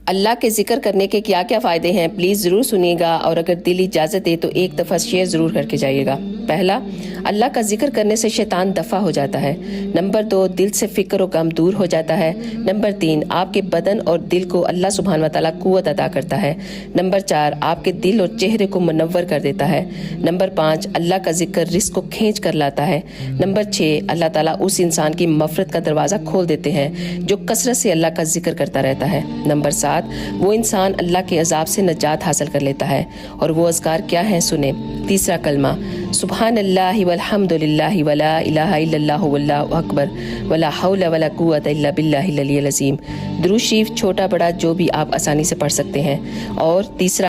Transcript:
अल्लाह के जिक्र करने के क्या क्या फ़ायदे हैं, प्लीज़ ज़रूर सुनिएगा और अगर दिल इजाज़त दे तो एक दफ़ा शेयर ज़रूर करके जाइएगा। पहला, अल्लाह का जिक्र करने से शैतान दफ़ा हो जाता है। नंबर 2, दिल से फ़िक्र और गम दूर हो जाता है। नंबर 3, आपके बदन और दिल को अल्लाह सुब्हान व तआला क़ुव्वत अता करता है। नंबर 4, आपके दिल और चेहरे को मुनव्वर कर देता है। नंबर 5, अल्लाह का जिक्र रिज़्क़ को खींच कर लाता है। नंबर 6, अल्लाह ताला उस इंसान की मग़फ़िरत का दरवाज़ा खोल देते हैं जो कसरत से अल्लाह का जिक्र करता रहता है। नंबर 7, वो इंसान अल्लाह के अजाब से नजात हासिल कर लेता है। और वो अज़कार क्या हैं सुने। तीसरा कलमा, सुबहान अल्लाहि वल्हम्दुलिल्लाहि वला इलाहा इल्लल्लाहु वल्लाहु अकबर वला हौला वला कुव्वता इल्ला बिल्लाहिल अलिय्यिल अज़ीम। दुरूद शरीफ छोटा बड़ा जो भी आप आसानी से पढ़ सकते हैं। और तीसरा